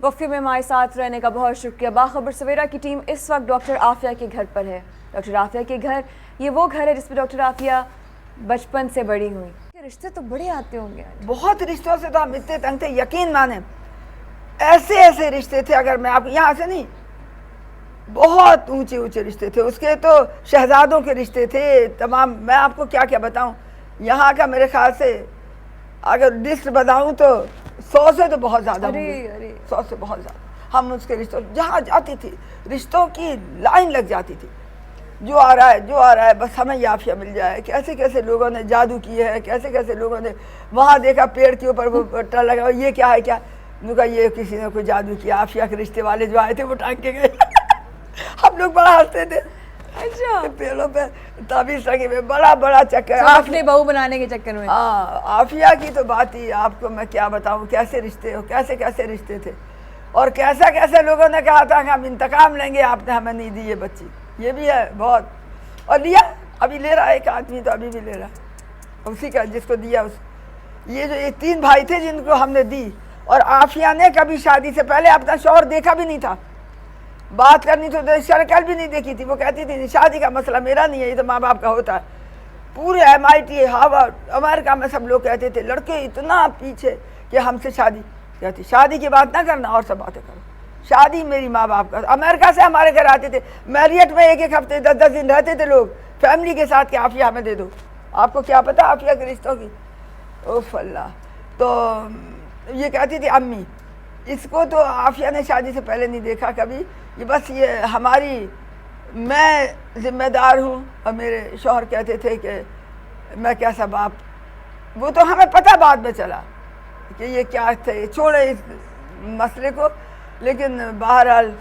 وقفے میں ہمارے ساتھ رہنے کا بہت شکریہ. باخبر سویرا کی ٹیم اس وقت ڈاکٹر عافیہ کے گھر پر ہے. ڈاکٹر عافیہ کے گھر یہ وہ گھر ہے جس میں ڈاکٹر عافیہ بچپن سے بڑی ہوئی. رشتے تو بڑے آتے ہوں گے. بہت رشتوں سے تو ہم اتنے تنگ تھے, یقین مانیں ایسے ایسے رشتے تھے, اگر میں آپ یہاں سے نہیں, بہت اونچے اونچے رشتے تھے. اس کے تو شہزادوں کے رشتے تھے تمام. میں آپ کو کیا کیا بتاؤں, یہاں کا میرے خیال سے اگر لسٹ بتاؤں تو 100 سے تو بہت زیادہ ہوں گے, 100 سے بہت زیادہ. ہم اس کے رشتوں جہاں جاتی تھی رشتوں کی لائن لگ جاتی تھی, جو آ رہا ہے بس ہمیں عافیہ مل جائے. کیسے کیسے لوگوں نے جادو کیے ہیں, کیسے کیسے لوگوں نے وہاں دیکھا پیڑ کے اوپر وہ پٹا لگا, یہ کیا ہے, کیا نے کہا یہ کسی نے کوئی جادو کیا. عافیہ کے رشتے والے جو آئے تھے وہ ٹانگ کے گئے. ہم لوگ بڑا ہنستے تھے. اچھا, پیڑوں پہ تعویذ لگے ہوئے, بڑا بڑا چکر اپنے بہو بنانے کے چکر میں. ہاں, عافیہ کی تو بات ہی آپ کو میں کیا بتاؤں, کیسے رشتے ہو, کیسے کیسے رشتے تھے, اور کیسا کیسے لوگوں نے کہا تھا کہ ہم انتقام لیں گے, آپ نے ہمیں نہیں دی یہ بچی. یہ بھی ہے بہت, اور لیا ابھی لے رہا ہے ایک آدمی, تو ابھی بھی لے رہا ہے اسی کا جس کو دیا. یہ جو یہ 3 بھائی تھے جن کو ہم نے دی, اور عافیہ نے کبھی شادی سے پہلے اپنا شوہر دیکھا بھی نہیں تھا. بات کرنی تو شکل بھی نہیں دیکھی تھی. وہ کہتی تھی شادی کا مسئلہ میرا نہیں ہے, یہ تو ماں باپ کا ہوتا ہے. پورے MIT ہارورڈ امریکہ میں سب لوگ کہتے تھے لڑکے اتنا پیچھے کہ ہم سے شادی, کہتی شادی کی بات نہ کرنا اور سب باتیں کرو, شادی میری ماں باپ کا. امریکہ سے ہمارے گھر آتے تھے, میریٹ میں 1 ہفتے 10 دن رہتے تھے لوگ فیملی کے ساتھ, کہ عافیہ ہمیں دے دو. آپ کو کیا پتا عافیہ کے رشتوں کی, اوف اللہ. تو یہ کہتی تھی امی, اس کو تو عافیہ نے شادی سے پہلے نہیں دیکھا کبھی, یہ بس یہ ہماری, میں ذمہ دار ہوں. اور میرے شوہر کہتے تھے کہ میں کیسا باپ, وہ تو ہمیں پتہ بعد میں چلا کہ یہ کیا تھے. چھوڑے اس مسئلے کو, لیکن بہرحال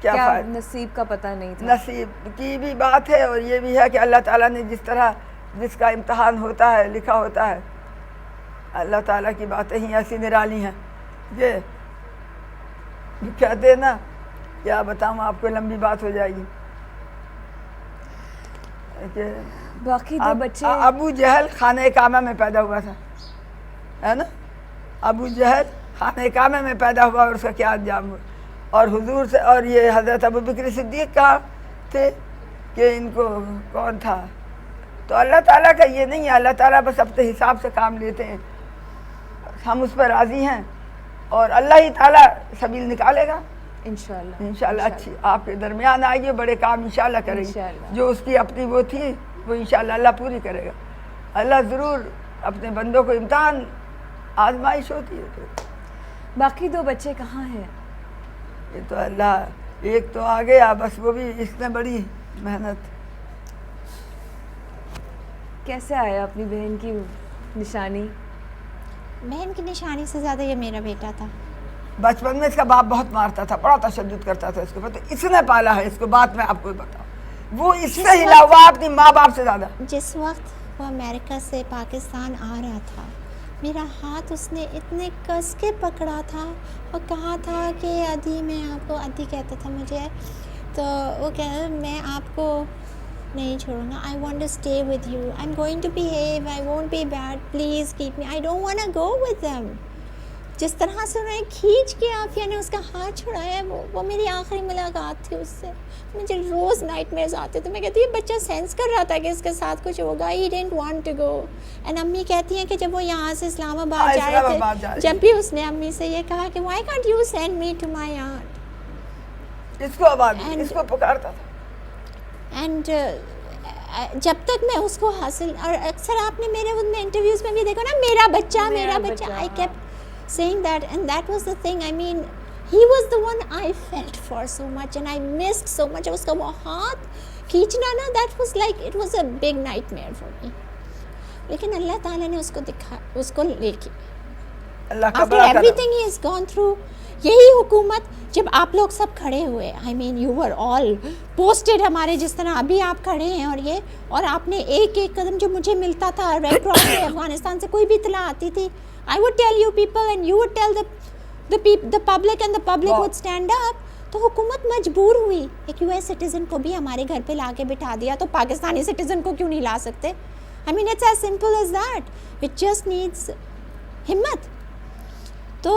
کیا نصیب کا پتہ نہیں تھا. نصیب کی بھی بات ہے, اور یہ بھی ہے کہ اللہ تعالیٰ نے جس طرح جس کا امتحان ہوتا ہے لکھا ہوتا ہے. اللہ تعالیٰ کی باتیں ہی ایسی نرالی ہیں. یہ کہتے ہیں نا, کیا بتاؤں آپ کو, لمبی بات ہو جائے گی. باقی 2 بچے, ابو جہل خانہ کعبہ میں پیدا ہوا تھا, ہے نا. ابو جہل خانہ کعبہ میں پیدا ہوا, اور اس کا کیا انجام ہوا. اور حضور سے, اور یہ حضرت ابوبکر صدیق کہا تھے کہ ان کو کون تھا. تو اللہ تعالیٰ کا یہ نہیں ہے, اللہ تعالیٰ بس اپنے حساب سے کام لیتے ہیں. ہم اس پر راضی ہیں, اور اللہ ہی تعالیٰ سبیل نکالے گا انشاءاللہ. اچھی آپ کے درمیان آئیے, بڑے کام انشاءاللہ کریں گے. جو اس کی اپنی وہ تھی وہ انشاءاللہ اللہ پوری کرے گا. اللہ ضرور اپنے بندوں کو, امتحان آزمائش ہوتی ہے. باقی 2 بچے کہاں ہیں؟ یہ تو اللہ, ایک تو آ گیا بس, وہ بھی اس نے بڑی محنت. کیسے آیا اپنی بہن کی نشانی؟ بہن کی نشانی سے زیادہ یہ میرا بیٹا تھا. بچپن میں اس کا باپ بہت مارتا تھا, بڑا تشدد کرتا تھا اس کو, تو اس نے پالا ہے اس کو. بات میں آپ کو بتاؤں, وہ اس سے ہلا ہوا اپنی ماں باپ سے زیادہ. جس وقت وہ امریکہ سے پاکستان آ رہا تھا, میرا ہاتھ اس نے اتنے کس کے پکڑا تھا اور کہا تھا کہ ادھی, میں آپ کو ادھی کہتا تھا مجھے, تو وہ کہہ میں آپ کو نہیں چھوڑوں گا. I want to stay with you. I'm going to behave. I won't be bad. Please keep me. I don't want to go with them. جس طرح سے انہیں کھینچ کے عافیہ نے اس کا ہاتھ چھڑایا, وہ میری آخری ملاقات تھی اس سے. مجھے روز نائٹ میرز آتے تھے. میں کہتی یہ بچہ سینس کر رہا تھا کہ اس کے ساتھ کچھ ہوگا. He didn't want to go. And امی کہتی ہیں کہ جب وہ یہاں سے اسلام آباد جا رہے تھے, جب بھی اس نے امی سے یہ کہا کہ why can't you send me to my aunt. اس کو آواز, اس کو پکارتا تھا. اینڈ جب تک میں اس کو حاصل, اور اکثر آپ نے میرے ان انٹرویوز میں بھی دیکھا نا, میرا بچہ میرا بچہ, I kept saying that, and that was the thing. I mean, he was the one I felt for so much, and I missed so much. اس کا وہ ہاتھ کھینچنا نا, that was like, it was a big nightmare for me. لیکن اللہ تعالیٰ نے اس کو دکھا, اس کو لے کے, after everything he has gone through, یہی حکومت جب آپ لوگ سب کھڑے ہوئے, I mean you were all posted ہمارے جس طرح ابھی آپ کھڑے ہیں, اور یہ, اور آپ نے ایک ایک قدم جو مجھے ملتا تھا ریڈ کراس سے, افغانستان سے کوئی بھی اطلاع آتی تھی, I would tell you people and you would tell the public, and the public would stand up. تو حکومت مجبور ہوئی ایک US سٹیزن کو بھی ہمارے گھر پہ لا کے بٹھا دیا, تو پاکستانی سٹیزن کو کیوں نہیں لا سکتے؟ I mean it's as simple as that. It just needs ہمت. تو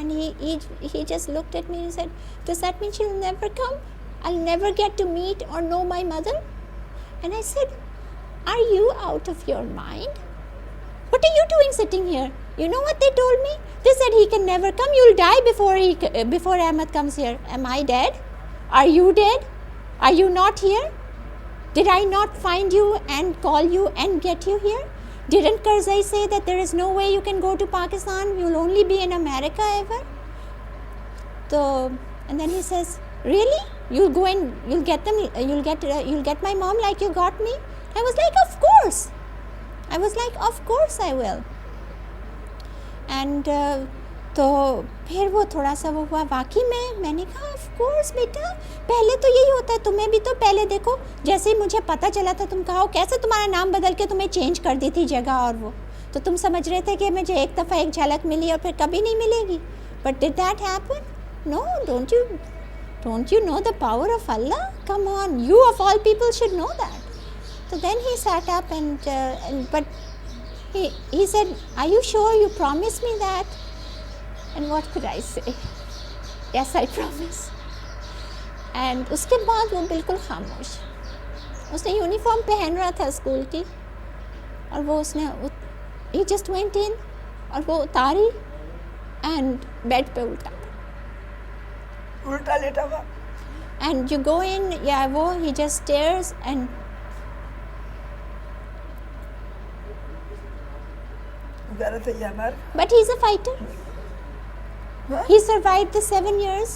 and he just looked at me and said, does that mean she'll never come? I'll never get to meet or know my mother? And I said, are you out of your mind? What are you doing sitting here? You know what they told me? They said he can never come. You'll die before Ahmed comes here. Am I dead? Are you dead? Are you not here? Did I not find you and call you and get you here? Didn't Karzai say that there is no way you can go to Pakistan? You'll only be in America ever? So, and then he says, really? You'll go and you'll get my mom like you got me? I was like, of course. Of course I will. And تو پھر وہ تھوڑا سا وہ ہوا واقعی میں نے کہا آف کورس بیٹا پہلے تو یہی ہوتا ہے, تمہیں بھی تو پہلے دیکھو جیسے ہی مجھے پتہ چلا تھا تم کہو کیسے تمہارا نام بدل کے تمہیں چینج کر دی تھی جگہ, اور وہ تو تم سمجھ رہے تھے کہ مجھے ایک دفعہ ایک جھلک ملی اور پھر کبھی نہیں ملے گی. But did that happen? No. Don't you know the power of Allah? Come on, you of all people should know that. تو then he set up and but he said, are you sure you promised me that? And what could I say? Yes, I promise. And اس کے بعد وہ بالکل خاموش. اس نے uniform پہن رہا تھا اسکول کی, اور وہ اس نے he just went in اور وہ اتاری and بیڈ پہ الٹا لیٹا ہوا. And you go in, yeah, وہ he just stares and but he's a fighter. He survived the 7 years.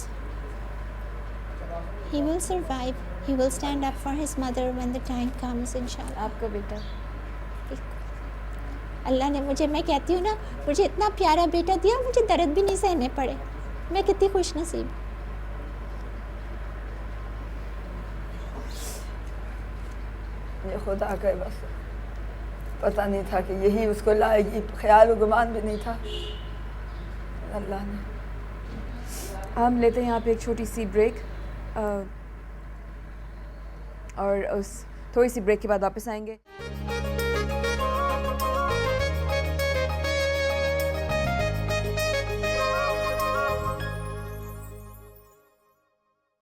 He will survive. He will stand up for his mother when the time comes, inshallah. آپ کا بیٹا اللہ نے مجھے, میں کہتی ہوں نا, مجھے اتنا پیارا بیٹا دیا, مجھے درد بھی نہیں سہنے پڑے. میں کتنی خوش نصیب. یہ خدا کا بس پتہ نہیں تھا کہ یہی اس کو لائے گی, خیال و گمان بھی نہیں تھا. اللہ نے. ہم لیتے ہیں یہاں پہ ایک چھوٹی سی بریک, اور اس تھوڑی سی بریک کے بعد واپس آئیں گے.